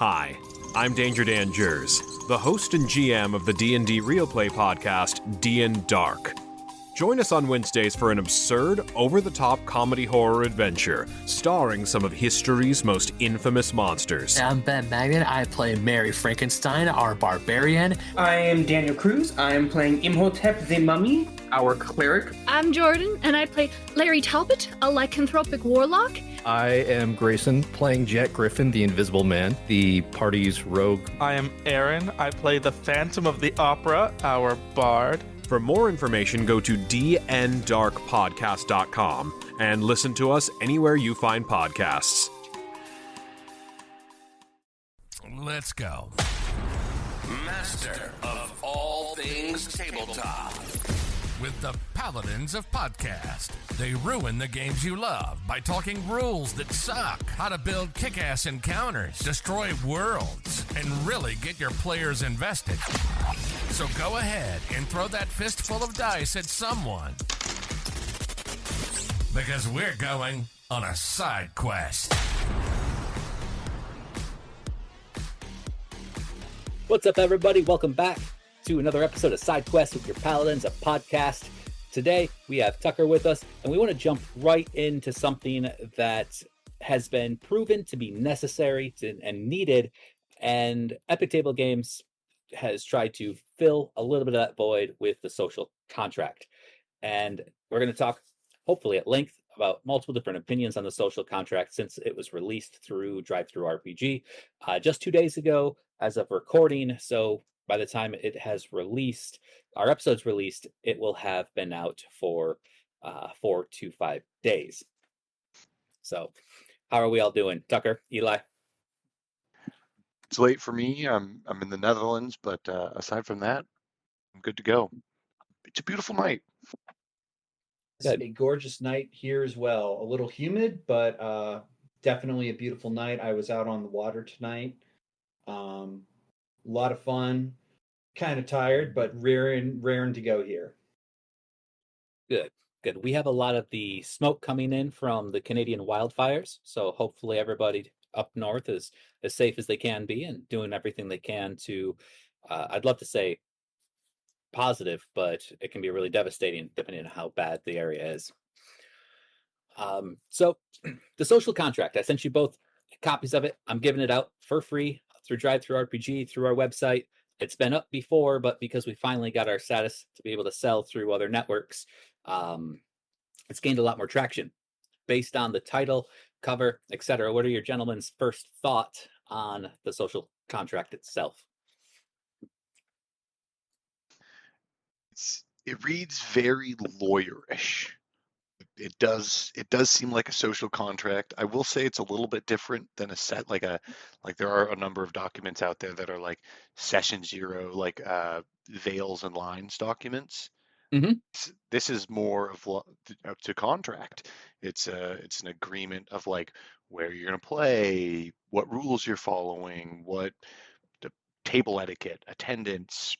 Hi, I'm Danger Dan Jers, the host and GM of the D&D Real Play podcast, D&D Dark. Join us on Wednesdays for an absurd, over-the-top comedy horror adventure, starring some of history's most infamous monsters. I'm Ben Magnet. I play Mary Frankenstein, our barbarian. I am Daniel Cruz. I am playing Imhotep the Mummy, our cleric. I'm Jordan, and I play Larry Talbot, a lycanthropic warlock. I am Grayson, playing Jet Griffin, the Invisible Man, the party's rogue. I am Aaron. I play the Phantom of the Opera, our bard. For more information, go to dndarkpodcast.com and listen to us anywhere you find podcasts. Let's go. Master of all things tabletop. With the Paladins of Podcast. They ruin the games you love by talking rules that suck, how to build kick-ass encounters, destroy worlds, and really get your players invested. So go ahead and throw that fistful of dice at someone. Because we're going on a side quest. What's up, everybody? Welcome back to another episode of Sidequests with your Paladins, a podcast. Today, we have Tucker with us, and we want to jump right into something that has been proven to be necessary and needed, and Epic Table Games has tried to fill a little bit of that void with the social contract. And we're going to talk, hopefully at length, about multiple different opinions on the social contract since it was released through Drive-Thru-RPG just 2 days ago as of recording. So by the time it has released, our episode's released, it will have been out for 4 to 5 days. So how are we all doing? Tucker, Eli? It's late for me. I'm in the Netherlands, but aside from that, I'm good to go. It's a beautiful night. It's a gorgeous night here as well. A little humid, but definitely a beautiful night. I was out on the water tonight. A lot of fun. Kind of tired, but raring to go here. Good. We have a lot of the smoke coming in from the Canadian wildfires, so hopefully everybody up north is as safe as they can be and doing everything they can to, I'd love to say positive, but it can be really devastating depending on how bad the area is. So the social contract, I sent you both copies of it. I'm giving it out for free through Drive-Thru-RPG, through our website. It's been up before, but because we finally got our status to be able to sell through other networks, it's gained a lot more traction. Based on the title, cover, etc., what are your gentlemen's first thought on the social contract itself? It reads very lawyerish. It does seem like a social contract. I will say it's a little bit different than a set, like there are a number of documents out there that are like session zero, like veils and lines documents. Mm-hmm. This is more of to contract. It's an agreement of like where you're going to play, what rules you're following, what the table etiquette, attendance,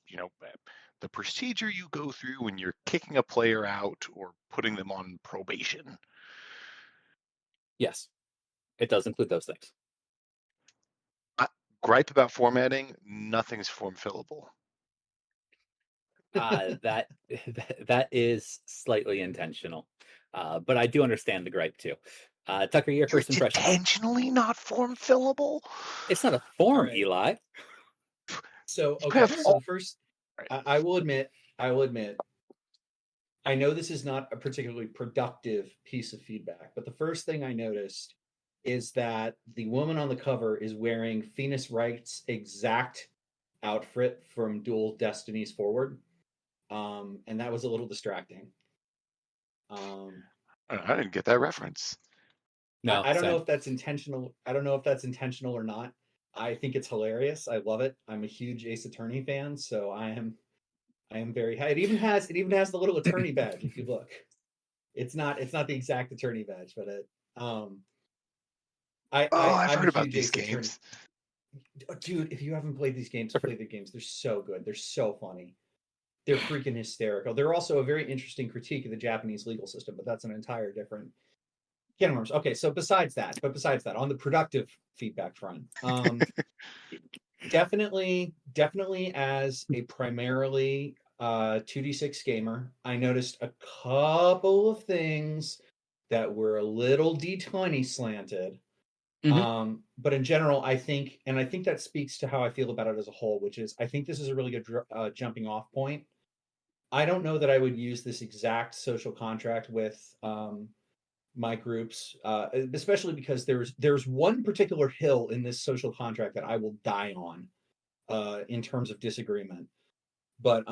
the procedure you go through when you're kicking a player out or putting them on probation. Yes, it does include those things. Gripe about formatting, nothing's form fillable. That is slightly intentional, but I do understand the gripe too. Tucker, your first impression? Intentionally not form fillable? It's not a form, right. Eli. So first, I will admit, I know this is not a particularly productive piece of feedback, but the first thing I noticed is that the woman on the cover is wearing Phoenix Wright's exact outfit from Dual Destinies Forward. And that was a little distracting. I didn't get that reference. No, I don't know if that's intentional. I don't know if that's intentional or not. I think it's hilarious. I love it. I'm a huge Ace Attorney fan, so I am very high. It even has the little attorney badge. If you look, it's not the exact attorney badge, but I've heard about these games. Dude, if you haven't played these games, play the games. They're so good. They're so funny. They're freaking hysterical. They're also a very interesting critique of the Japanese legal system, but that's an entire different can of worms. Okay, so besides that, on the productive feedback front, definitely as a primarily 2d6 gamer, I noticed a couple of things that were a little d20 slanted. But in general, I think that speaks to how I feel about it as a whole, which is I think this is a really good jumping off point. I don't know that I would use this exact social contract with my groups, especially because there's one particular hill in this social contract that I will die on in terms of disagreement. But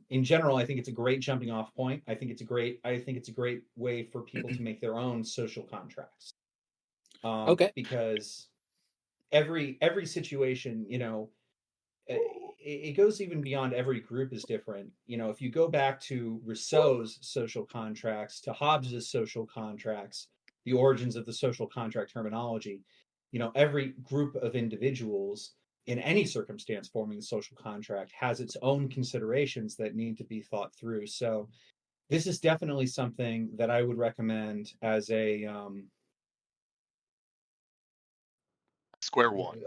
in general, I think it's a great jumping off point. I think it's a great way for people to make their own social contracts. Okay. Because every situation, it goes even beyond every group is different. If you go back to Rousseau's social contracts, to Hobbes's social contracts, the origins of the social contract terminology, every group of individuals in any circumstance forming the social contract has its own considerations that need to be thought through. So this is definitely something that I would recommend as a square one.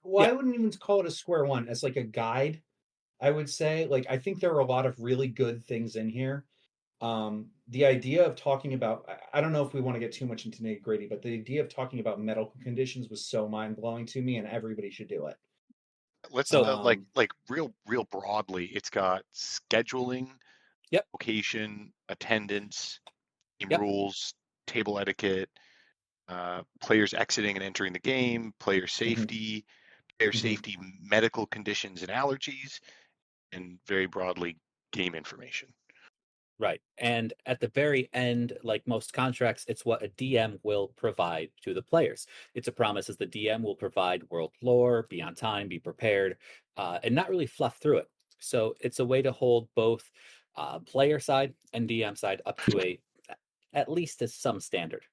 Well, I wouldn't even call it a square one, as like a guide. I would say, like, I think there are a lot of really good things in here. The idea of talking about, I don't know if we want to get too much into nitty gritty, but the idea of talking about medical conditions was so mind blowing to me, and everybody should do it. Let's like real broadly. It's got scheduling, location, attendance, team rules, table etiquette, players exiting and entering the game, player safety, medical conditions and allergies, and very broadly game information. Right. And at the very end, like most contracts, it's what a DM will provide to the players. It's a promise as the DM will provide world lore, be on time, be prepared, and not really fluff through it. So it's a way to hold both player side and DM side up to at least to some standard.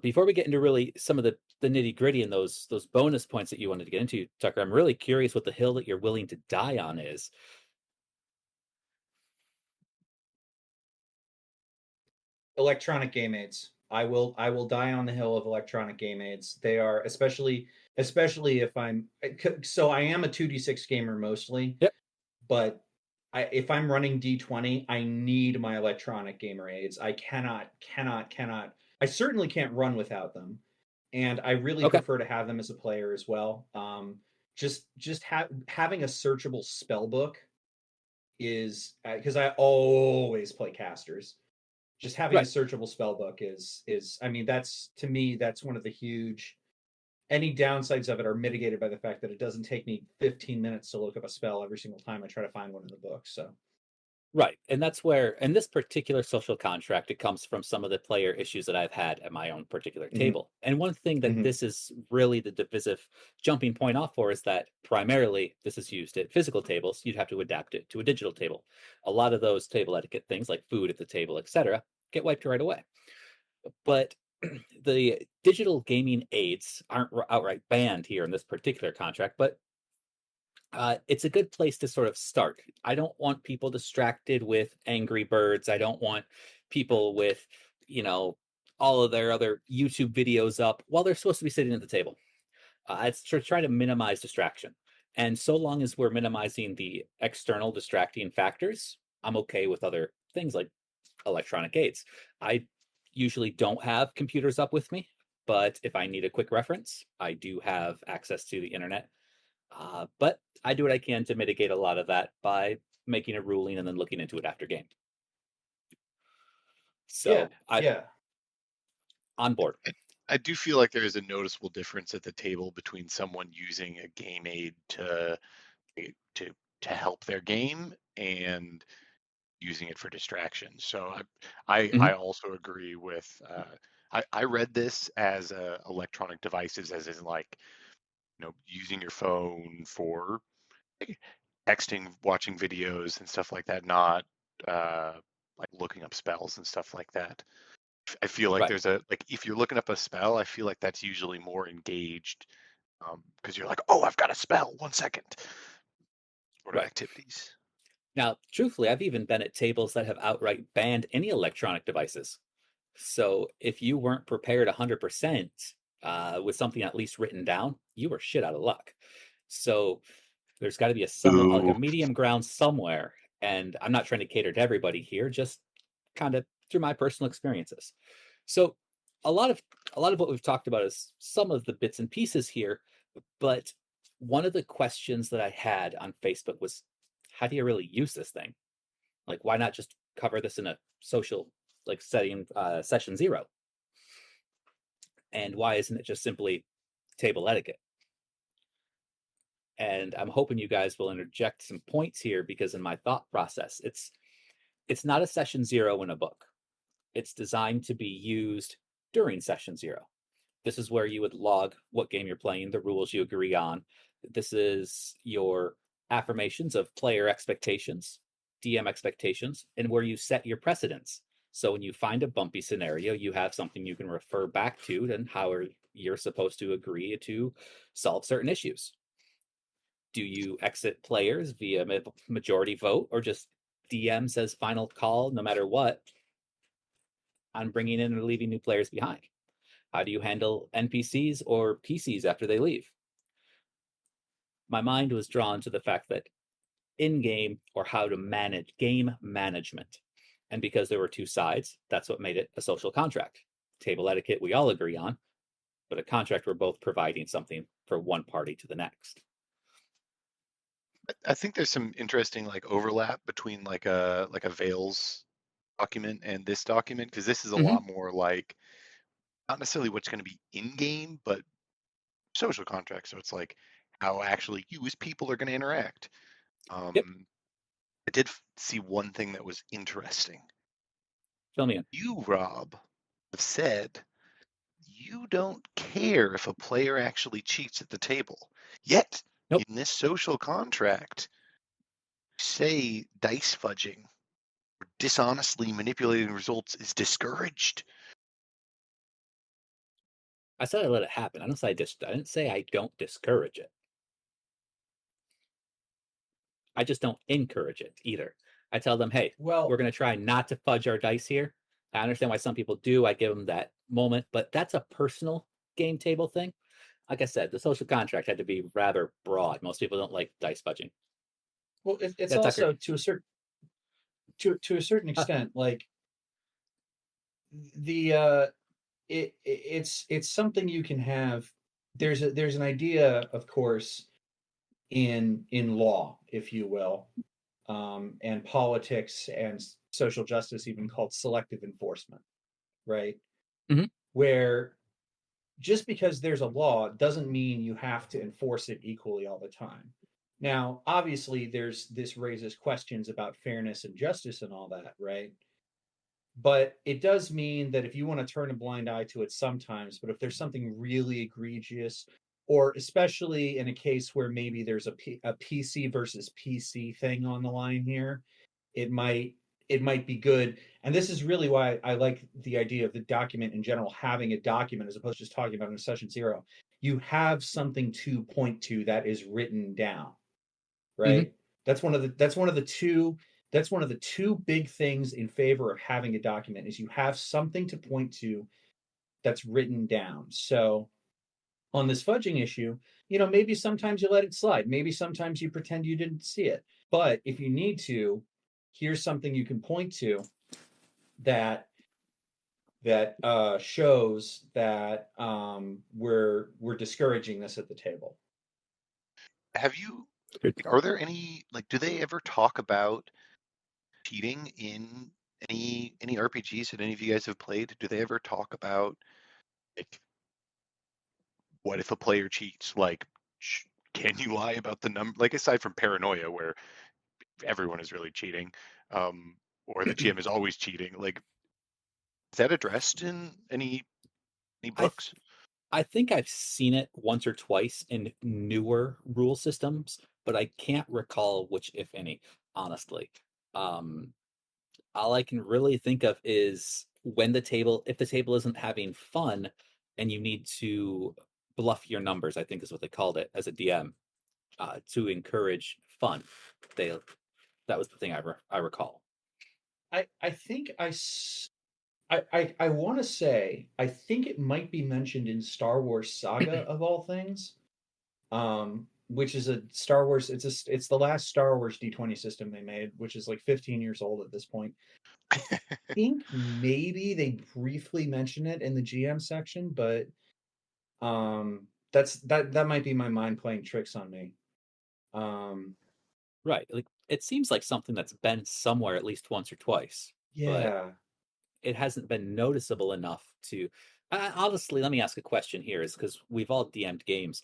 Before we get into really some of the nitty gritty and those bonus points that you wanted to get into, Tucker, I'm really curious what the hill that you're willing to die on is. Electronic game aids. I will die on the hill of electronic game aids. They are especially if I am a 2d6 gamer mostly. Yep. But if I'm running D20, I need my electronic gamer aids. I cannot. I certainly can't run without them, and I really prefer to have them as a player as well. Having a searchable spell book is because I always play casters. Just having a searchable spell book is I mean, that's, to me, that's one of the huge, any downsides of it are mitigated by the fact that it doesn't take me 15 minutes to look up a spell every single time I try to find one in the book. So right. And that's where, in this particular social contract, it comes from some of the player issues that I've had at my own particular table. And one thing that this is really the divisive jumping point off for is that primarily this is used at physical tables. You'd have to adapt it to a digital table. A lot of those table etiquette things like food at the table, etc., get wiped right away. But the digital gaming aids aren't outright banned here in this particular contract, but it's a good place to sort of start. I don't want people distracted with Angry Birds. I don't want people with, all of their other YouTube videos up while they're supposed to be sitting at the table. It's try to minimize distraction. And so long as we're minimizing the external distracting factors, I'm okay with other things like electronic aids. I usually don't have computers up with me, but if I need a quick reference, I do have access to the internet. But I do what I can to mitigate a lot of that by making a ruling and then looking into it after game. So on board. I do feel like there is a noticeable difference at the table between someone using a game aid to help their game and using it for distraction. So I also agree with. I read this as electronic devices, as in like, using your phone for texting, watching videos and stuff like that, not like looking up spells and stuff like that. I feel like there's if you're looking up a spell, I feel like that's usually more engaged because you're like, oh, I've got a spell, 1 second. Sort of activities. Now, truthfully, I've even been at tables that have outright banned any electronic devices. So if you weren't prepared 100% with something at least written down, you were shit out of luck. So there's got to be a somewhat like a medium ground somewhere. And I'm not trying to cater to everybody here, just kind of through my personal experiences. So a lot of what we've talked about is some of the bits and pieces here, but one of the questions that I had on Facebook was, how do you really use this thing? Like, why not just cover this in a social like setting, session 0? And why isn't it just simply table etiquette? And I'm hoping you guys will interject some points here, because in my thought process, it's not a session 0 in a book. It's designed to be used during session 0. This is where you would log what game you're playing, the rules you agree on. This is your affirmations of player expectations, DM expectations, and where you set your precedents. So when you find a bumpy scenario, you have something you can refer back to and how you're supposed to agree to solve certain issues. Do you exit players via majority vote, or just DM says final call no matter what on bringing in or leaving new players behind? How do you handle NPCs or PCs after they leave? My mind was drawn to the fact that in-game, or how to manage game management. And because there were two sides, that's what made it a social contract. Table etiquette we all agree on, but a contract we're both providing something for one party to the next. I think there's some interesting like overlap between like a Veils document and this document, because this is a lot more like not necessarily what's going to be in game, but social contract. So it's like how actually you as people are going to interact. Yep. I did see one thing that was interesting. Fill me in. You, Rob, have said you don't care if a player actually cheats at the table. Yet, in this social contract, say dice fudging or dishonestly manipulating results is discouraged. I said I let it happen. I didn't say I don't discourage it. I just don't encourage it either. I tell them, hey, we're going to try not to fudge our dice here. I understand why some people do. I give them that moment, but that's a personal game table thing. Like I said, the social contract had to be rather broad. Most people don't like dice fudging. Well, it's also to a certain extent, like the it's something you can have. There's an idea, of course, in law, if you will, and politics and social justice, even called selective enforcement, right? Where just because there's a law doesn't mean you have to enforce it equally all the time. Now, obviously, this raises questions about fairness and justice and all that, right? But it does mean that if you want to turn a blind eye to it sometimes, but if there's something really egregious, or especially in a case where maybe there's a PC versus PC thing on the line here, it might be good. And this is really why I like the idea of the document in general, having a document as opposed to just talking about it in session 0. You have something to point to that is written down, right? That's one of the two big things in favor of having a document, is you have something to point to that's written down. So on this fudging issue, maybe sometimes you let it slide. Maybe sometimes you pretend you didn't see it. But if you need to, here's something you can point to that shows that we're discouraging this at the table. Are there any, like, do they ever talk about cheating in any RPGs that any of you guys have played? Do they ever talk about, like, what if a player cheats? Like, can you lie about the number? Like, aside from paranoia, where everyone is really cheating, or the GM is always cheating. Like, is that addressed in any books? I think I've seen it once or twice in newer rule systems, but I can't recall which, if any, honestly. All I can really think of is if the table isn't having fun and you need to bluff your numbers, I think is what they called it as a DM, to encourage fun. That was the thing I recall. I think I I want to say I think it might be mentioned in Star Wars Saga of all things, which is a Star Wars. It's the last Star Wars D20 system they made, which is like 15 years old at this point. I think maybe they briefly mention it in the GM section, but that might be my mind playing tricks on me. Right. Like it seems like something that's been somewhere at least once or twice. But Yeah. it hasn't been noticeable enough to honestly, let me ask a question here, is because we've all DM'd games.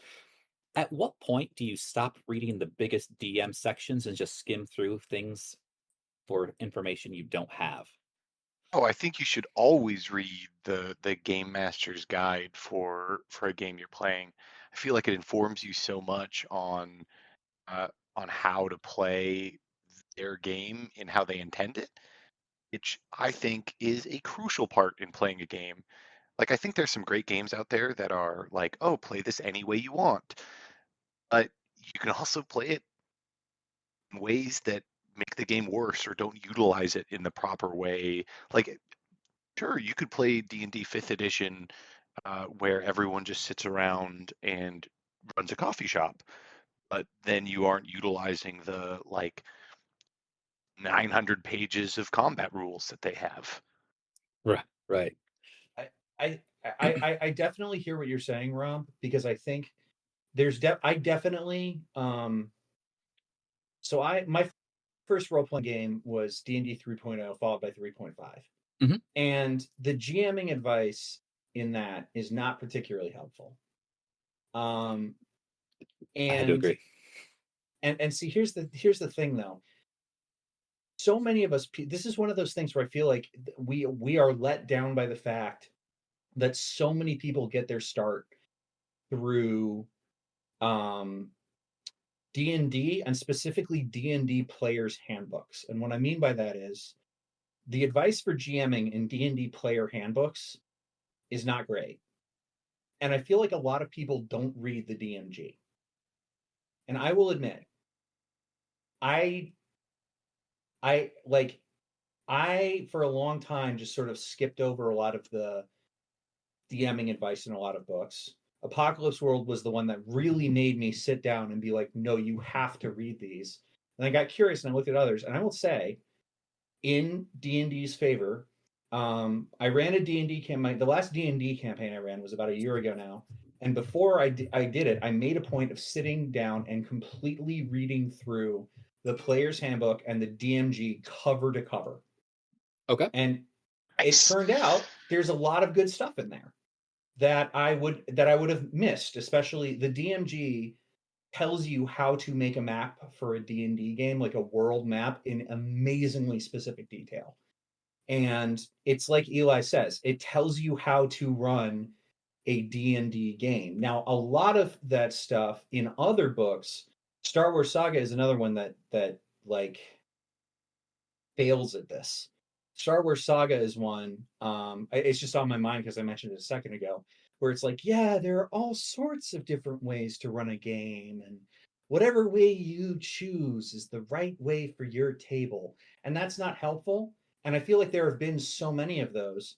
At what point do you stop reading the biggest DM sections and just skim through things for information you don't have? Oh, I think you should always read the game master's guide for a game you're playing. I feel like it informs you so much on how to play their game and how they intend it, which I think is a crucial part in playing a game. Like I think there's some great games out there that are like, oh, play this any way you want. But you can also play it in ways that make the game worse or don't utilize it in the proper way. Like sure, you could play D&D 5th edition where everyone just sits around and runs a coffee shop, but then you aren't utilizing the like 900 pages of combat rules that they have. Right. I definitely hear what you're saying, Rob, because I think I definitely so my first role playing game was D&D 3.0 followed by 3.5. Mhm. And the GMing advice in that is not particularly helpful. I had to agree. And see, here's the thing though. So many of us, this is one of those things where I feel like we are let down by the fact that so many people get their start through D&D and specifically D&D players handbooks. And what I mean by that is the advice for GMing in D&D player handbooks is not great. And I feel like a lot of people don't read the DMG. And I will admit, I for a long time just sort of skipped over a lot of the DMing advice in a lot of books. Apocalypse World was the one that really made me sit down and be like, no, you have to read these. And I got curious and I looked at others. And I will say, in D&D's favor, I ran a D&D campaign. The last D&D campaign I ran was about a year ago now. And before I did it, I made a point of sitting down and completely reading through the player's handbook and the DMG cover to cover. Okay. And Nice. it turned out there's a lot of good stuff in there that I would have missed, especially the DMG tells you how to make a map for a D&D game, like a world map in amazingly specific detail. And it's like Eli says, it tells you how to run a D&D game. Now, a lot of that stuff in other books, Star Wars Saga is another one that like fails at this. Star Wars Saga is one. It's just on my mind because I mentioned it a second ago, where it's like, yeah, there are all sorts of different ways to run a game, and whatever way you choose is the right way for your table. And that's not helpful. And I feel like there have been so many of those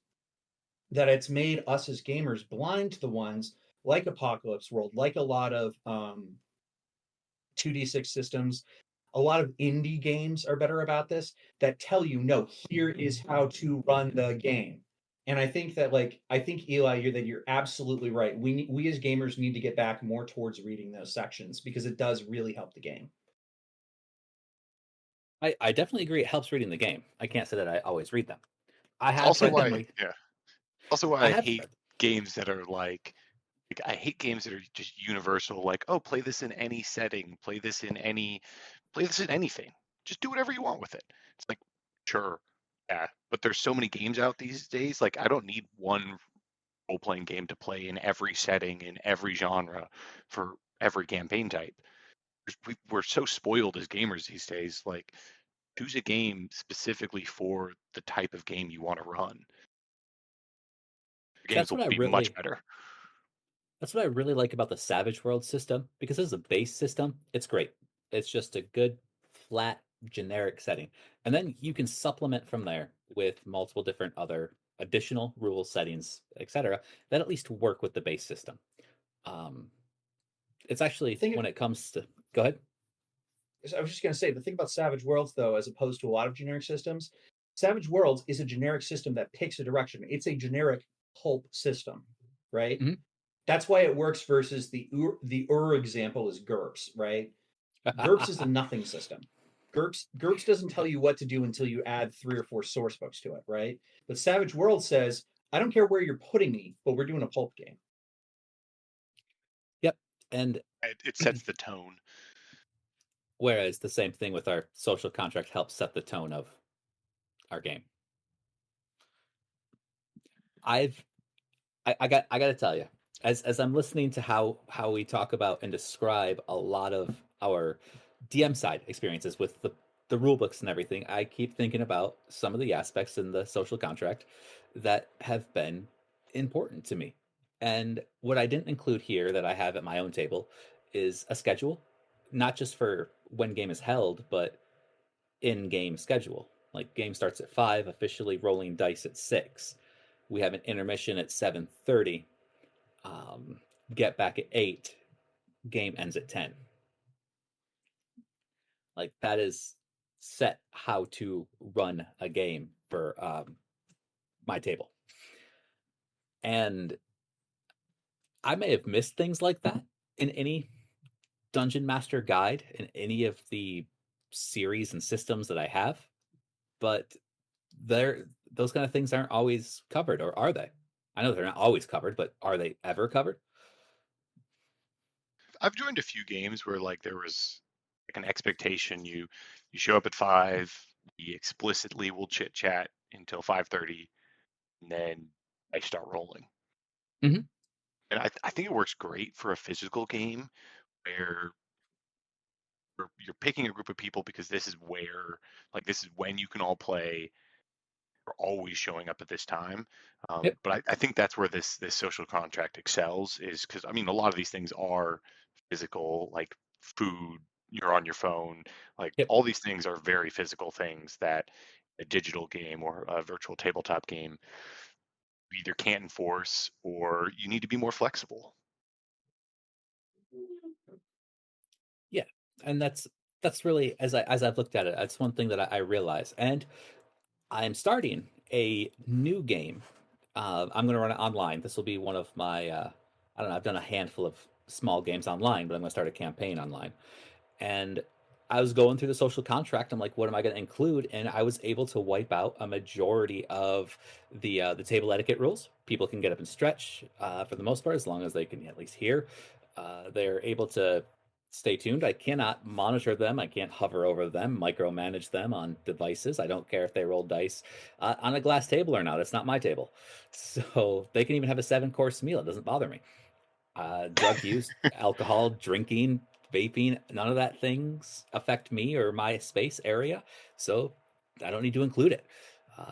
that it's made us as gamers blind to the ones like Apocalypse World, like a lot of 2d6 systems. A lot of indie games are better about this, that tell you, no, here is how to run the game. And I think that, Eli, you're absolutely right. We as gamers need to get back more towards reading those sections because it does really help the game. I definitely agree. It helps reading the game. I can't say that I always read them. I have Also read them. why, yeah. Also why I hate games that are like I hate games that are just universal. Like, oh, play this in any setting. Play this in anything. Just do whatever you want with it. It's like, sure, yeah. But there's so many games out these days. Like, I don't need one role-playing game to play in every setting, in every genre, for every campaign type. We're so spoiled as gamers these days. Like, choose a game specifically for the type of game you want to run. Your games will be much better. That's what I really like about the Savage World system, because as a base system, it's great. It's just a good, flat, generic setting. And then you can supplement from there with multiple different other additional rules, settings, etc., that at least work with the base system. It's actually when it comes to go ahead. I was just going to say the thing about Savage Worlds, though, as opposed to a lot of generic systems, Savage Worlds is a generic system that picks a direction. It's a generic pulp system, right? Mm-hmm. That's why it works versus the example is GURPS, right? GURPS is a nothing system. GURPS doesn't tell you what to do until you add 3 or 4 source books to it, right? But Savage Worlds says, I don't care where you're putting me, but we're doing a pulp game. Yep, and it sets the tone. Whereas the same thing with our social contract helps set the tone of our game. I got to tell you, as I'm listening to how we talk about and describe a lot of our DM side experiences with the rule books and everything, I keep thinking about some of the aspects in the social contract that have been important to me. And what I didn't include here that I have at my own table is a schedule, not just for when game is held, but in-game schedule. Like game starts at 5, officially rolling dice at 6. We have an intermission at 7:30. Get back at 8. Game ends at 10. Like that is set how to run a game for my table. And I may have missed things like that in any Dungeon Master guide in any of the series and systems that I have, but those kind of things aren't always covered, or are they? I know they're not always covered, but are they ever covered? I've joined a few games where like there was like an expectation you show up at 5, we explicitly will chit chat until 5:30, and then I start rolling. Mm-hmm. And I think it works great for a physical game where you're picking a group of people because this is when you can all play. You're always showing up at this time. Yep. But I think that's where this social contract excels, is because I mean a lot of these things are physical, like food, you're on your phone, like Yep. all these things are very physical things that a digital game or a virtual tabletop game you either can't enforce or you need to be more flexible. Yeah, and that's really, as I've looked at it, that's one thing that I realize. And I'm starting a new game. I'm going to run it online. This will be one of my I don't know, I've done a handful of small games online, but I'm going to start a campaign online. And I was going through the social contract. I'm like, what am I going to include? And I was able to wipe out a majority of the table etiquette rules. People can get up and stretch for the most part, as long as they can at least hear. They're able to stay tuned. I cannot monitor them. I can't hover over them, micromanage them on devices. I don't care if they roll dice on a glass table or not. It's not my table. So they can even have a 7-course meal. It doesn't bother me. Drug use, alcohol, drinking, vaping, none of that things affect me or my space area. So I don't need to include it.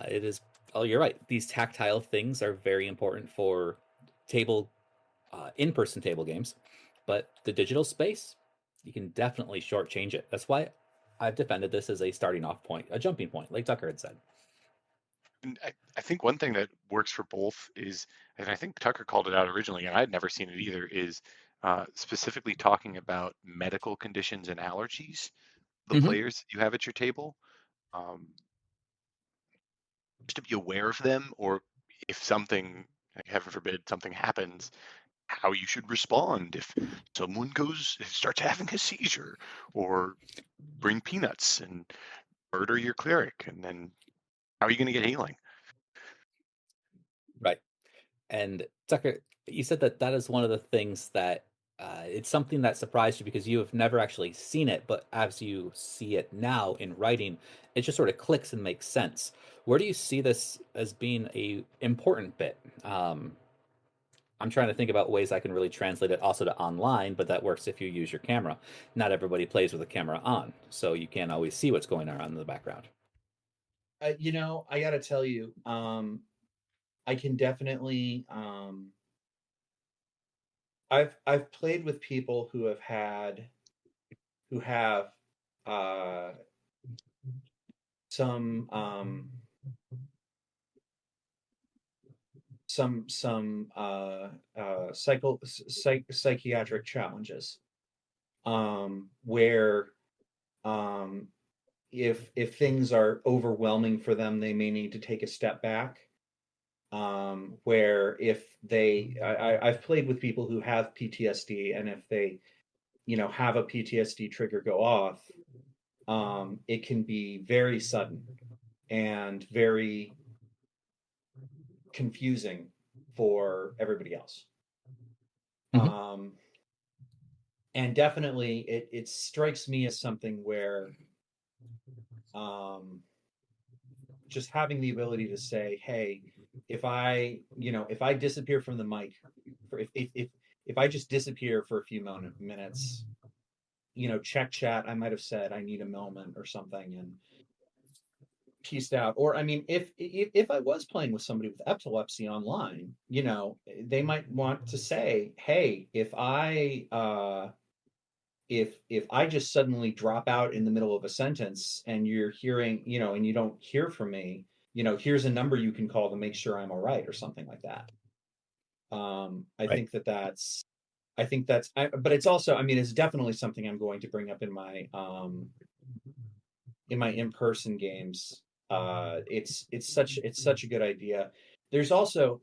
It is, oh, you're right. These tactile things are very important for table, in-person table games, but the digital space, you can definitely shortchange it. That's why I've defended this as a starting off point, a jumping point, like Tucker had said. And I think one thing that works for both is, and I think Tucker called it out originally, and I'd never seen it either, is specifically talking about medical conditions and allergies, the players you have at your table, just to be aware of them, or if something, like, heaven forbid, something happens, how you should respond if someone starts having a seizure, or bring peanuts and murder your cleric, and then how are you going to get healing? Right. And Tucker, you said that is one of the things that it's something that surprised you because you have never actually seen it, but as you see it now in writing, it just sort of clicks and makes sense. Where do you see this as being a important bit? I'm trying to think about ways I can really translate it also to online, but that works if you use your camera. Not everybody plays with a camera on, so you can't always see what's going on in the background. I got to tell you, I can definitely. I've played with people who have some psychiatric challenges, where if things are overwhelming for them, they may need to take a step back. Where if I've played with people who have PTSD, and if they, have a PTSD trigger go off, it can be very sudden and very confusing for everybody else. And definitely it strikes me as something where just having the ability to say, hey, if I disappear from the mic, if I just disappear for a few minutes, check chat, I might have said I need a moment or something, and pieced out. Or I mean, if I was playing with somebody with epilepsy online, they might want to say, hey, if I just suddenly drop out in the middle of a sentence and you're hearing, and you don't hear from me, here's a number you can call to make sure I'm all right, or something like that. I think that's, but it's also, I mean, it's definitely something I'm going to bring up in my in-person games. It's such a good idea. There's also,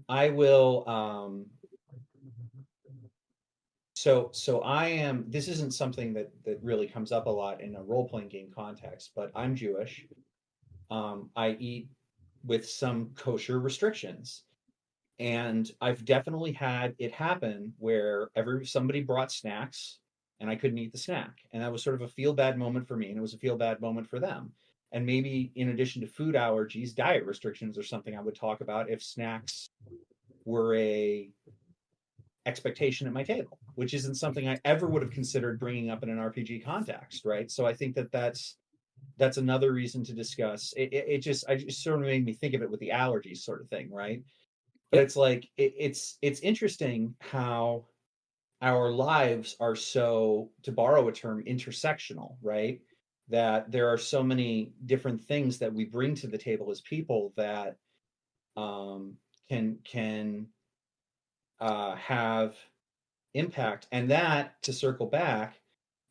I will, so I am, this isn't something that really comes up a lot in a role-playing game context, but I'm Jewish. I eat with some kosher restrictions. And I've definitely had it happen where somebody brought snacks and I couldn't eat the snack. And that was sort of a feel bad moment for me, and it was a feel bad moment for them. And maybe in addition to food allergies, diet restrictions are something I would talk about if snacks were a expectation at my table, which isn't something I ever would have considered bringing up in an RPG context, right? So I think that's another reason to discuss. It just sort of made me think of it with the allergies sort of thing, right? But it's like it's interesting how our lives are so, to borrow a term, intersectional, right? That there are so many different things that we bring to the table as people that can have impact. And that, to circle back,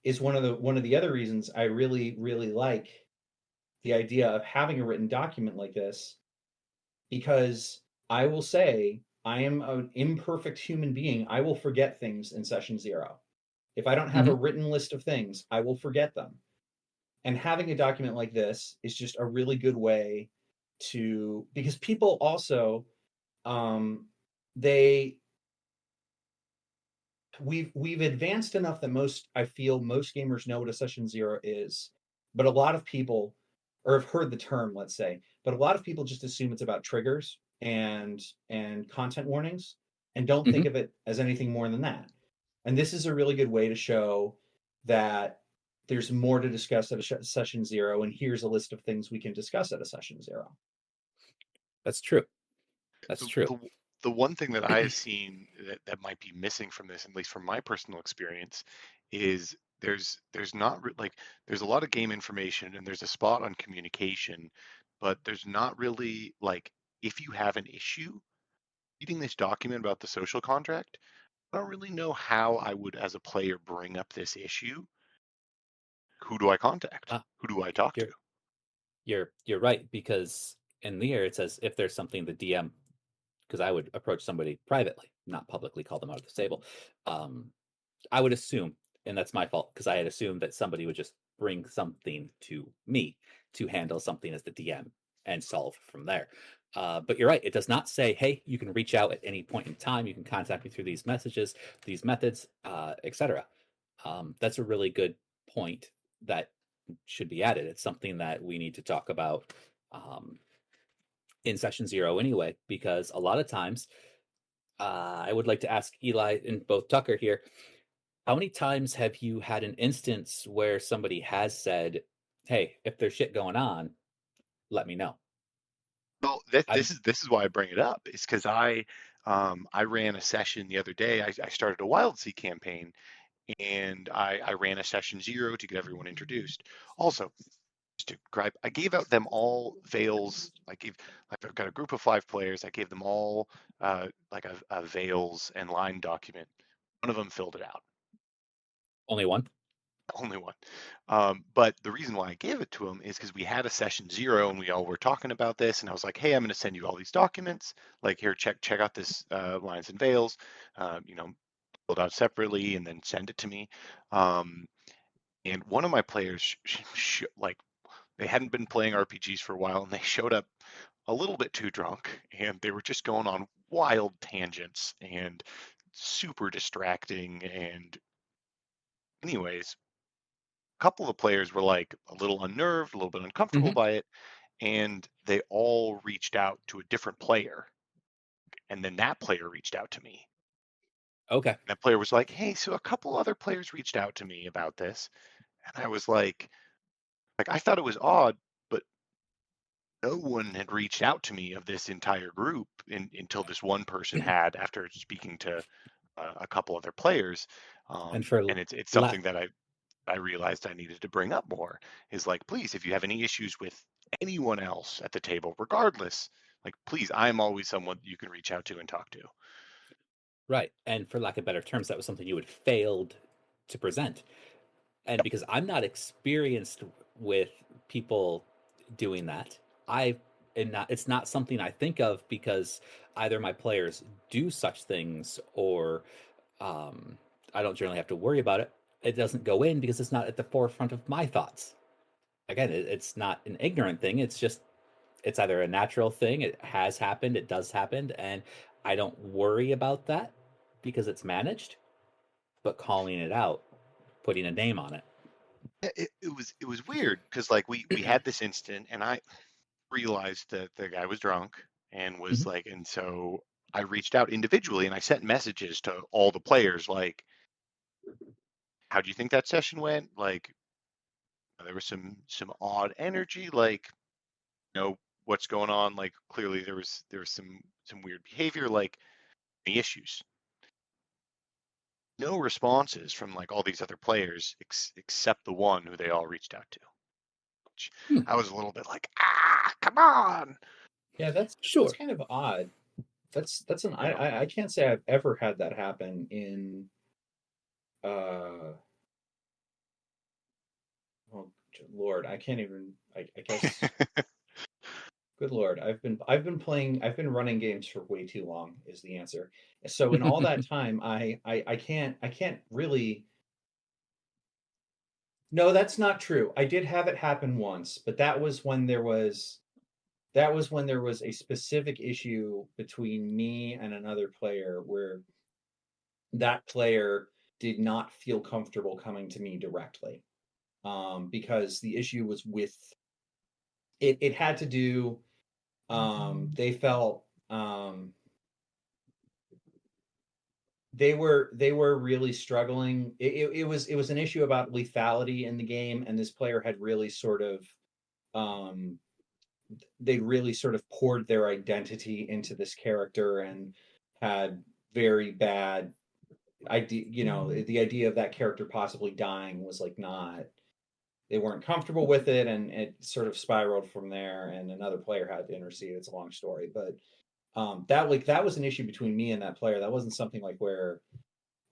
is one of the other reasons I really, really like the idea of having a written document like this, because I will say I am an imperfect human being. I will forget things in session 0. If I don't have a written list of things, I will forget them. And having a document like this is just a really good way to, because people also, we've advanced enough that I feel most gamers know what a session 0 is, but a lot of people, or have heard the term, let's say, but a lot of people just assume it's about triggers and content warnings, and don't think of it as anything more than that. And this is a really good way to show that there's more to discuss at a session 0, and here's a list of things we can discuss at a session 0. That's true. That's true. The one thing that I have seen that might be missing from this, at least from my personal experience, is there's not like, there's a lot of game information and there's a spot on communication, but there's not really, like, if you have an issue reading this document about the social contract, I don't really know how I would, as a player, bring up this issue. Who do I contact? Who do I talk to? You're right, because in the it says if there's something the DM, because I would approach somebody privately, not publicly call them out of the table. I would assume, and that's my fault, because I had assumed that somebody would just bring something to me to handle something as the DM and solve from there. But you're right, it does not say, hey, you can reach out at any point in time, you can contact me through these messages, these methods, etc. That's a really good point that should be added. It's something that we need to talk about in session 0 anyway, because a lot of times, I would like to ask Eli and both Tucker here, how many times have you had an instance where somebody has said, hey, if there's shit going on, let me know? Well, this is why I bring it up. It's because I ran a session the other day. I started a Wild Sea campaign, and I ran a session 0 to get everyone introduced. Also, just to gripe, I gave out them all veils. I've got a group of 5 players. I gave them all like a veils and line document. One of them filled it out. Only one? Only one. But the reason why I gave it to him is because we had a session 0 and we all were talking about this, and I was like, hey, I'm going to send you all these documents. Like, here, check out this lines and veils, filled out separately, and then send it to me. And one of my players, like, they hadn't been playing RPGs for a while, and they showed up a little bit too drunk, and they were just going on wild tangents and super distracting. And anyways, a couple of the players were like a little unnerved, a little bit uncomfortable by it, and they all reached out to a different player. And then that player reached out to me. Okay. And that player was like, hey, so a couple other players reached out to me about this. And I was like, I thought it was odd, but no one had reached out to me of this entire group until this one person had, after speaking to a couple other players. And it's something that I realized I needed to bring up more, is like, please, if you have any issues with anyone else at the table, regardless, like, please, I'm always someone you can reach out to and talk to. Right. And for lack of better terms, that was something you had failed to present. And because I'm not experienced with people doing that, it's not something I think of, because either my players do such things, or I don't generally have to worry about it. It doesn't go in because it's not at the forefront of my thoughts. Again, it's not an ignorant thing. It's just, it's either a natural thing. It has happened. It does happen. And I don't worry about that because it's managed, but calling it out, putting a name on it. It was weird, because like we had this incident, and I realized that the guy was drunk and was like, and so I reached out individually and I sent messages to all the players, like, how do you think that session went? Like, there was some odd energy, like, what's going on? Like, clearly there was some weird behavior, like, any issues. No responses from like all these other players except the one who they all reached out to. Which I was a little bit like, come on. Yeah, that's kind of odd. I can't say I've ever had that happen in oh Lord, I can't even I guess good Lord, I've been running games for way too long is the answer. So in all that time, I can't really. No, that's not true. I did have it happen once, but that was when there was a specific issue between me and another player, where that player did not feel comfortable coming to me directly, because the issue was with it. It had to do. They felt they were really struggling. It was an issue about lethality in the game, and this player had really sort of they really sort of poured their identity into this character, and had very bad idea. The idea of that character possibly dying was like they weren't comfortable with it, and it sort of spiraled from there, and another player had to intercede. It's a long story, but that was an issue between me and that player. That wasn't something like where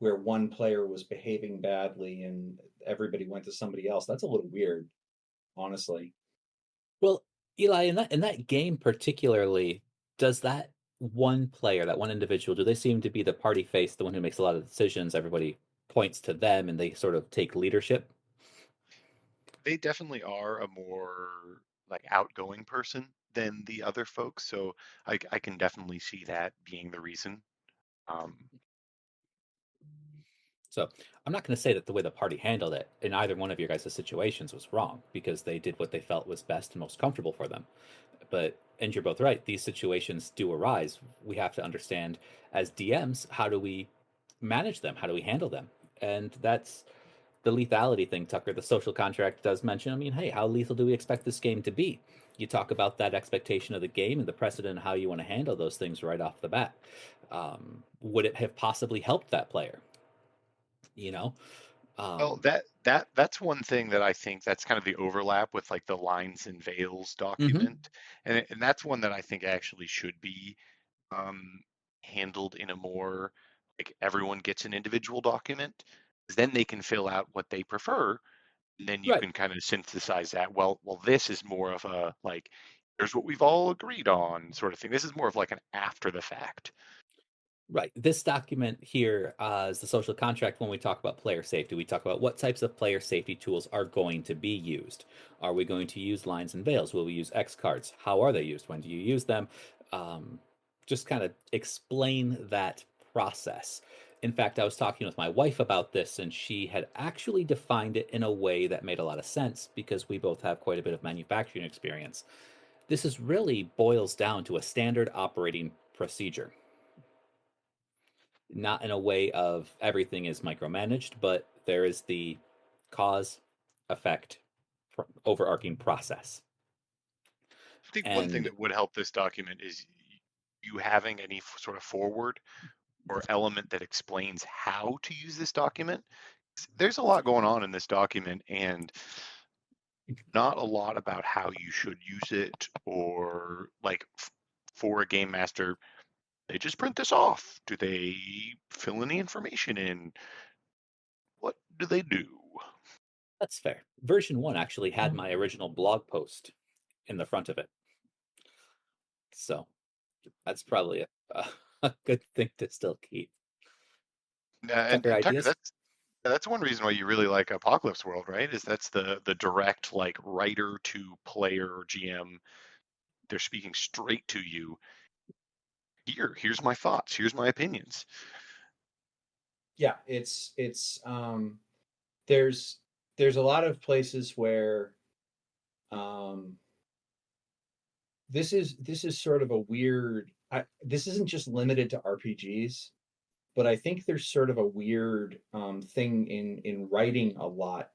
one player was behaving badly and everybody went to somebody else. That's a little weird, honestly. Well, Eli, in that game particularly, does that one player, that one individual, do they seem to be the party face, the one who makes a lot of decisions? Everybody points to them and they sort of take leadership? They definitely are a more like outgoing person than the other folks, so I can definitely see that being the reason. So I'm not going to say that the way the party handled it in either one of your guys' situations was wrong, because they did what they felt was best and most comfortable for them. And you're both right, these situations do arise. We have to understand as DMs, how do we manage them? How do we handle them? And that's the lethality thing, Tucker. The social contract does mention, I mean, hey, how lethal do we expect this game to be? You talk about that expectation of the game and the precedent, how you want to handle those things right off the bat. Would it have possibly helped that player? Well, that's one thing that I think that's kind of the overlap with like the lines and veils Mhm. document, and that's one that I think actually should be um, handled in a more like everyone gets an individual document, 'cause then they can fill out what they prefer, and then you Right. can kind of synthesize that. Well, this is more of a like here's what we've all agreed on sort of thing. This is more of like an after the fact. Right. This document here is the social contract. When we talk about player safety, we talk about what types of player safety tools are going to be used. Are we going to use lines and veils? Will we use X cards? How are they used? When do you use them? Um, just kind of explain that process. In fact, I was talking with my wife about this, and she had actually defined it in a way that made a lot of sense because we both have quite a bit of manufacturing experience. This is really boils down to a standard operating procedure, not in a way of everything is micromanaged, but there is the cause effect overarching process. I think one thing And that would help this document is you having any sort of forward or element that explains how to use this document. There's a lot going on in this document and not a lot about how you should use it or like for a game master, they just print this off. Do they fill any information in? What do they do? that's fair. Version 1 actually had my original blog post in the front of it. So that's probably a good thing to still keep. And, Tucker, and Tucker, ideas? that's one reason why you really like Apocalypse World, right? Is that's the direct like writer to player or GM. They're speaking straight to you. Here's my thoughts. Here's my opinions. Yeah, there's there's a lot of places where um this is sort of a weird this isn't just limited to RPGs, but I think there's sort of a weird thing in writing a lot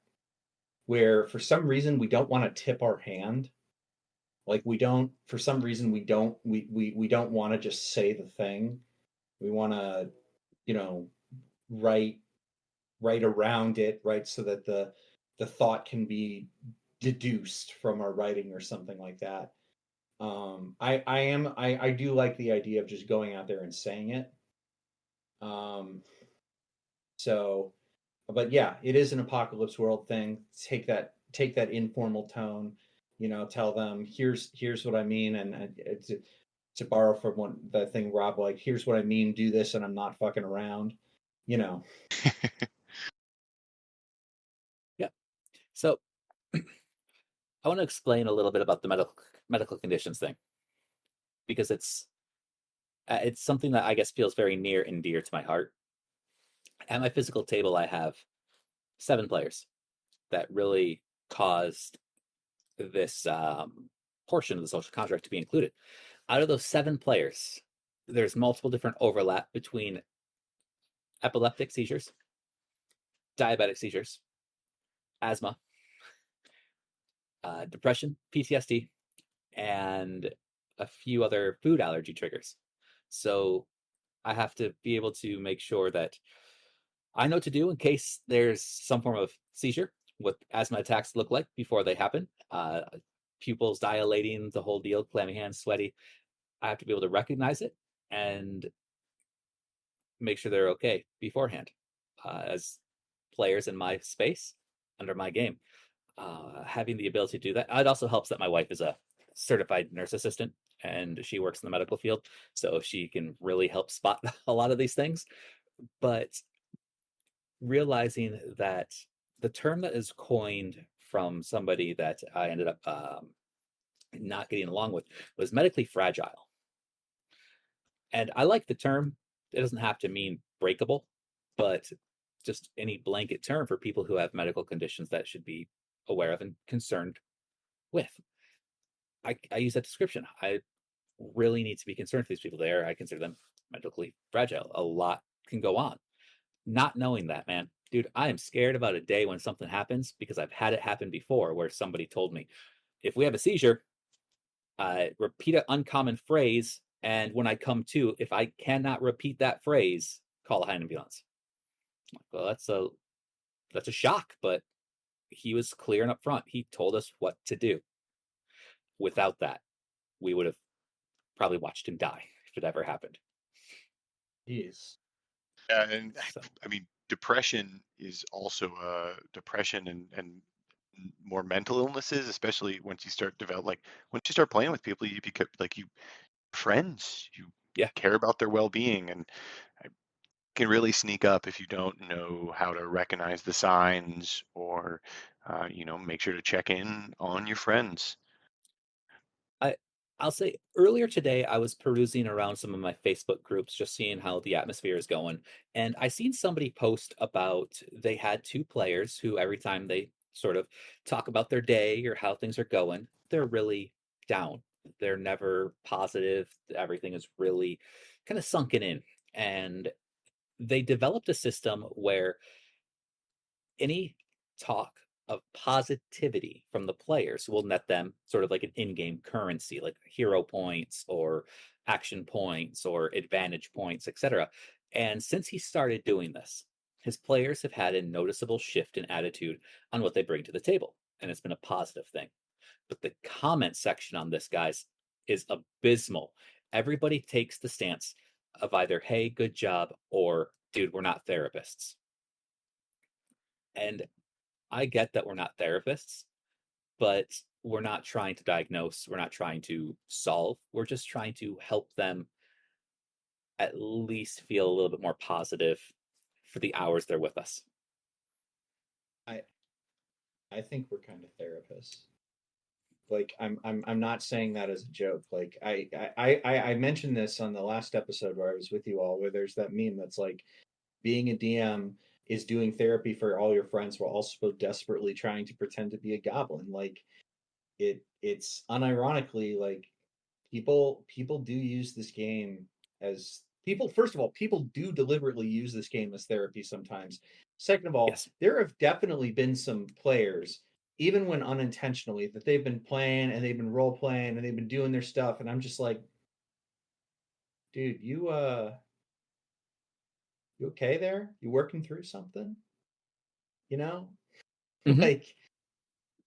where for some reason we don't want to tip our hand. Like we don't for some reason we don't want to just say the thing. We want to, you know, write write around it, right, so that the thought can be deduced from our writing or something like that. I do like the idea of just going out there and saying it. Um, so, but yeah, it is an apocalypse world thing. Take that informal tone, you know, tell them here's what I mean, and to borrow from one the thing Rob like, here's what I mean, do this, and I'm not fucking around, you know. Yeah. So I want to explain a little bit about the medical conditions thing because it's something that I guess feels very near and dear to my heart. At my physical table, I have 7 players that really caused this portion of the social contract to be included. Out of those 7 players, there's multiple different overlap between epileptic seizures, diabetic seizures, asthma, depression, PTSD, and a few other food allergy triggers. So I have to be able to make sure that I know what to do in case there's some form of seizure, what asthma attacks look like before they happen. Pupils dilating, the whole deal, clammy hands, sweaty. I have to be able to recognize it and make sure they're okay beforehand as players in my space under my game. Having the ability to do that. It also helps that my wife is a certified nurse assistant and she works in the medical field, so she can really help spot a lot of these things. But realizing that the term that is coined from somebody that I ended up not getting along with was medically fragile. And I like the term. It doesn't have to mean breakable, but just any blanket term for people who have medical conditions that should be aware of and concerned with. I use that description. I really need to be concerned for these people there. I consider them medically fragile. A lot can go on. Not knowing that, man, dude, I am scared about a day when something happens because I've had it happen before where somebody told me, if we have a seizure, repeat an uncommon phrase. And when I come to, if I cannot repeat that phrase, call a ambulance. Well, that's a that's a shock, but he was clear and upfront. He told us what to do. Without that, we would have probably watched him die if it ever happened. Jeez. Yeah, and So, I mean, depression is also depression and more mental illnesses, especially once you start once you start playing with people, you become like you friends, you yeah, care about their well-being, and it can really sneak up if you don't know how to recognize the signs or make sure to check in on your friends. I'll say earlier today I was perusing around some of my Facebook groups, just seeing how the atmosphere is going, and I seen somebody post about they had two players who every time they sort of talk about their day or how things are going, they're really down. They're never positive. Everything is really kind of sunken in, and they developed a system where any talk of positivity from the players will net them sort of like an in-game currency, like hero points or action points or advantage points, etc. And since he started doing this, his players have had a noticeable shift in attitude on what they bring to the table, and it's been a positive thing. But the comment section on this, guys, is abysmal. Everybody takes the stance of either, hey, good job, or dude, we're not therapists. And I get that we're not therapists, but we're not trying to diagnose, we're not trying to solve, we're just trying to help them at least feel a little bit more positive for the hours they're with us. I think we're kind of therapists. Like I'm not saying that as a joke. Like I mentioned this on the last episode where I was with you all, where there's that meme that's like being a DM is doing therapy for all your friends while also desperately trying to pretend to be a goblin. Like it's unironically like people do use this game as people. First of all, people do deliberately use this game as therapy sometimes. Second of all, Yes. there have definitely been some players, even when unintentionally, that they've been playing and they've been role playing and they've been doing their stuff, and I'm just like, dude, you okay there? You working through something? You know? Mhm. Like,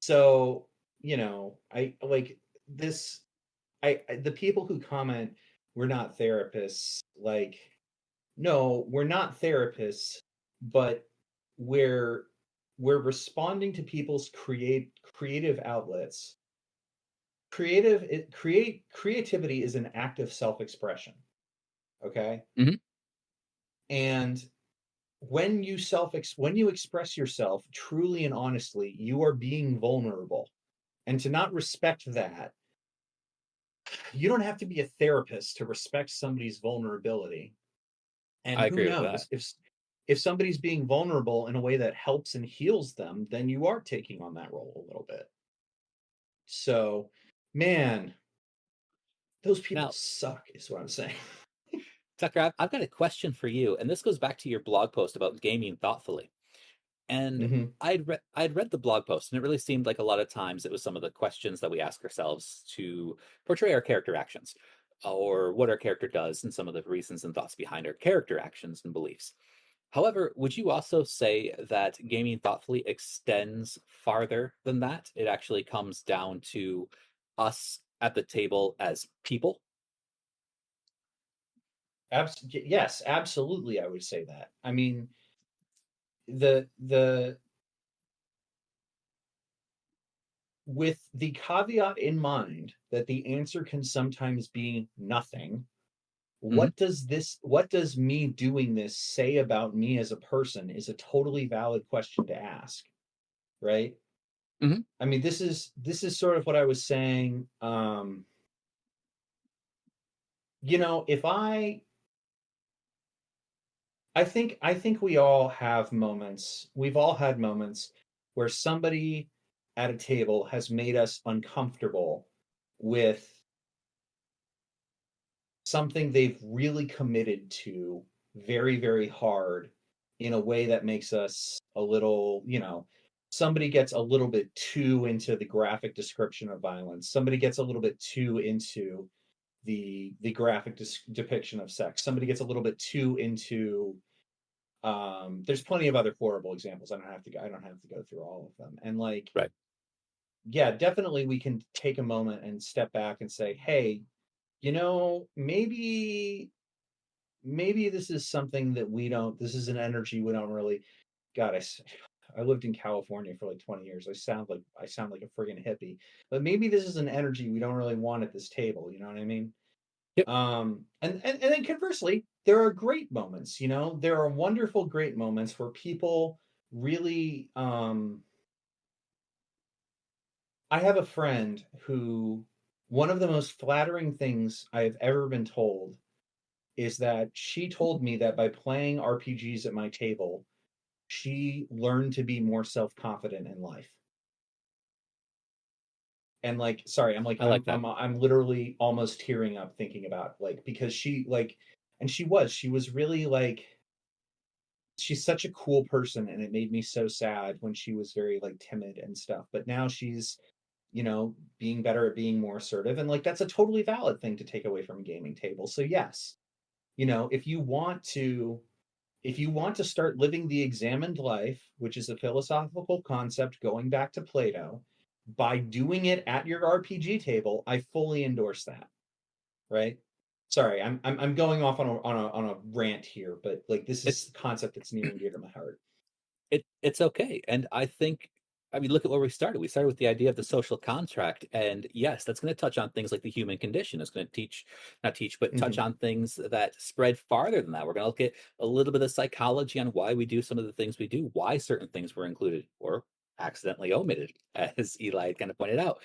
so, I like this. The people who comment we're not therapists, like, no, we're not therapists, but we're responding to people's creative outlets. Creativity is an act of self-expression. Okay? Mhm. And when you express yourself truly and honestly, you are being vulnerable. And to not respect that, you don't have to be a therapist to respect somebody's vulnerability. And I who agree with that. knows, if somebody's being vulnerable in a way that helps and heals them, then you are taking on that role a little bit. So, man, those people Now, suck, is what I'm saying. Tucker, I've got a question for you, and this goes back to your blog post about gaming thoughtfully. And Mm-hmm. I'd read the blog post, and it really seemed like a lot of times it was some of the questions that we ask ourselves to portray our character actions, or what our character does, and some of the reasons and thoughts behind our character actions and beliefs. However, would you also say that gaming thoughtfully extends farther than that? It actually comes down to us at the table as people? Yes, absolutely. I would say that. I mean, the with the caveat in mind that the answer can sometimes be nothing. Mhm. What does me doing this say about me as a person is a totally valid question to ask, right? Mhm. I mean, this is sort of what I was saying. If I think we all have moments. We've all had moments where somebody at a table has made us uncomfortable with something they've really committed to very, very hard in a way that makes us a little, somebody gets a little bit too into the graphic description of violence. Somebody gets a little bit too into the graphic depiction of sex. Somebody gets a little bit too into There's plenty of other horrible examples. I don't have to go through all of them. And like, Right. yeah, definitely we can take a moment and step back and say, hey, maybe this is something that this is an energy we don't really. God, I lived in California for like 20 years. I sound like a friggin' hippie, but maybe this is an energy we don't really want at this table. You know what I mean? Yep. And then conversely, there are great moments. There are wonderful, great moments where people really. I have a friend who one of the most flattering things I have ever been told is that she told me that by playing RPGs at my table, she learned to be more self-confident in life. And like, sorry, I like that. I'm literally almost tearing up thinking about because she and she was really like, she's such a cool person, and it made me so sad when she was very like timid and stuff. But now she's, being better at being more assertive, and like that's a totally valid thing to take away from a gaming table. So yes, if you want to start living the examined life, which is a philosophical concept going back to Plato, by doing it at your RPG table, I fully endorse that. Right? Sorry, I'm going off on a rant here, but like this is a concept that's near and dear to my heart. It's okay, and I think. I mean, look at where we started. We started with the idea of the social contract, and yes, that's going to touch on things like the human condition. It's going to touch on things that spread farther than that. We're going to look at a little bit of psychology on why we do some of the things we do, why certain things were included or accidentally omitted, as Eli kind of pointed out.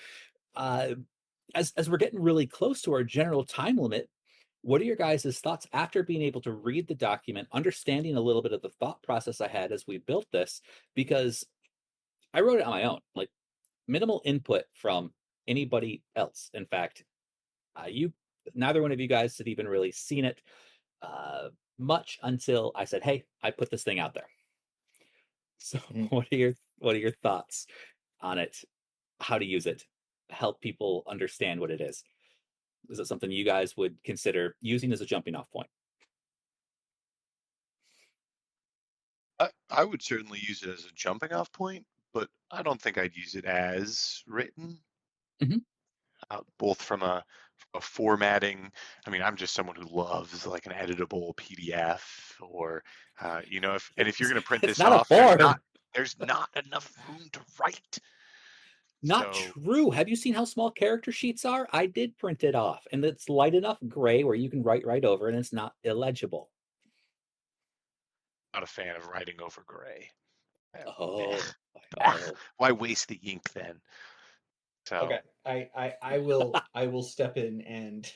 As we're getting really close to our general time limit, what are your guys' thoughts after being able to read the document, understanding a little bit of the thought process I had as we built this? Because I wrote it on my own, like minimal input from anybody else. In fact, neither one of you guys had even really seen it much until I said, "Hey, I put this thing out there." So, what are your thoughts on it? How to use it? Help people understand what it is. Is it something you guys would consider using as a jumping off point? I would certainly use it as a jumping off point, but I don't think I'd use it as written. Both from a formatting. I mean, I'm just someone who loves like an editable PDF, or if you're going to print this off, there's not enough room to write. Not true. Have you seen how small character sheets are? I did print it off, and it's light enough gray where you can write right over, and it's not illegible. Not a fan of writing over gray. Oh. Why waste the ink then? So okay, I will step in and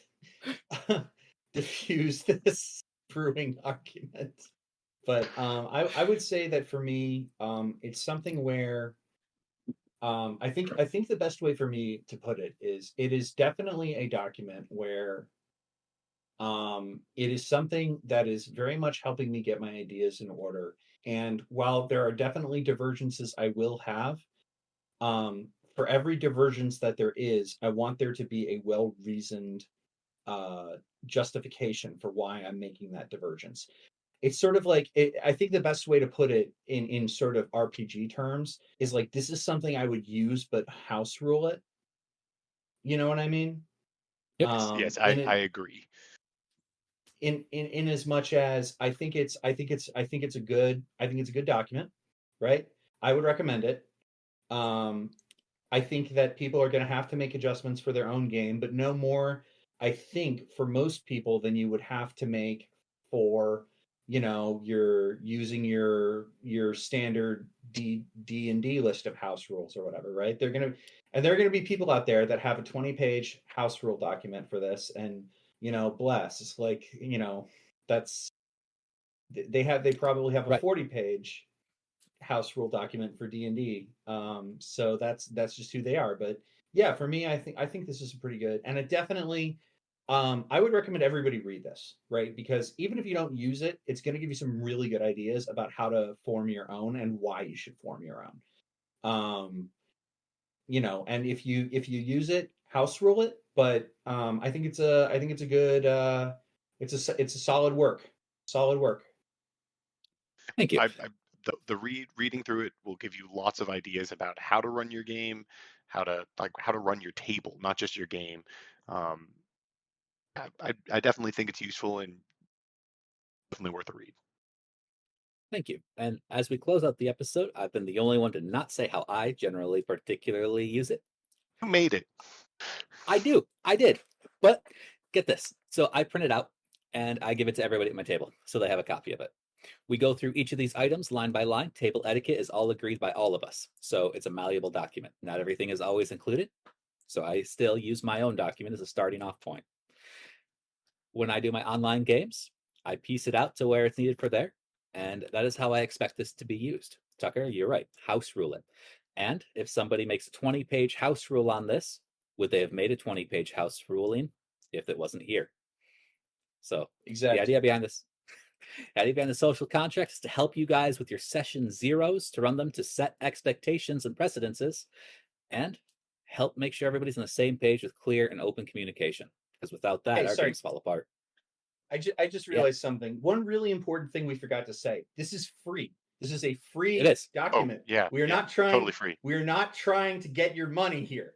diffuse this brewing argument. But I would say that for me, it's something where I think the best way for me to put it is definitely a document where it is something that is very much helping me get my ideas in order. And while there are definitely divergences I will have, for every divergence that there is, I want there to be a well-reasoned justification for why I'm making that divergence. It's sort of like, I think the best way to put it in sort of RPG terms is like, this is something I would use, but house rule it. You know what I mean? Yes, I agree. In as much as I think it's a good document, right? I would recommend it. I think that people are going to have to make adjustments for their own game, but no more, I think, for most people than you would have to make for, you're using your standard D&D list of house rules or whatever, right? There are going to be people out there that have a 20-page house rule document for this, and bless. It's like, that's they probably have a 40-page house rule document for D&D. So that's just who they are. But yeah, for me, I think this is pretty good. And it definitely I would recommend everybody read this, right? Because even if you don't use it, it's going to give you some really good ideas about how to form your own and why you should form your own. And if you use it, house rule it. But I think it's a good it's a solid work. Thank you. Reading through it will give you lots of ideas about how to run your game, how to run your table, not just your game. I definitely think it's useful and definitely worth a read. Thank you. And as we close out the episode, I've been the only one to not say how I generally particularly use it. You made it. I did. But get this. So I print it out and I give it to everybody at my table so they have a copy of it. We go through each of these items line by line. Table etiquette is all agreed by all of us. So it's a malleable document. Not everything is always included. So I still use my own document as a starting off point. When I do my online games, I piece it out to where it's needed for there. And that is how I expect this to be used. Tucker, you're right. House rule it. And if somebody makes a 20-page house rule on this, would they have made a 20-page house ruling if it wasn't here? So exactly. The idea behind the social contract is to help you guys with your session zeros, to run them, to set expectations and precedences, and help make sure everybody's on the same page with clear and open communication. Because without that, our games fall apart. I just realized something. One really important thing we forgot to say. This is free. This is a free document. Oh, yeah. We are not trying totally free. We are not trying to get your money here.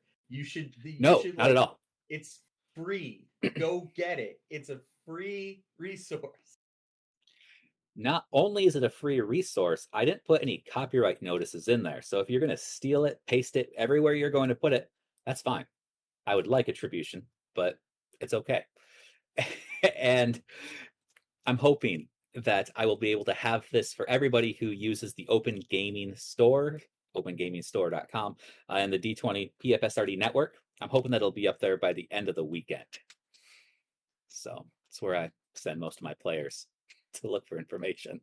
Not at all. It's free. Go get it. It's a free resource. Not only is it a free resource, I didn't put any copyright notices in there. So if you're going to steal it, paste it everywhere you're going to put it, that's fine. I would like attribution, but it's okay. And I'm hoping that I will be able to have this for everybody who uses the Open Gaming Store, opengamingstore.com, and the D20 PFSRD network. I'm hoping that it'll be up there by the end of the weekend. So that's where I send most of my players to look for information.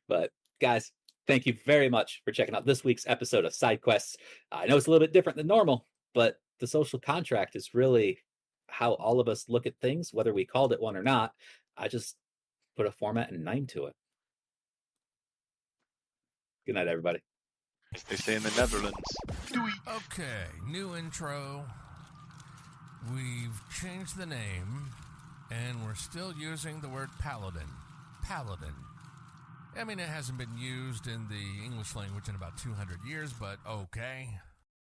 But guys, thank you very much for checking out this week's episode of Sidequests. I know it's a little bit different than normal, but the social contract is really how all of us look at things, whether we called it one or not. I just put a format and name to it. Good night, everybody. As they say in the Netherlands. Okay, new intro. We've changed the name, and we're still using the word paladin. Paladin. I mean, it hasn't been used in the English language in about 200 years, but okay.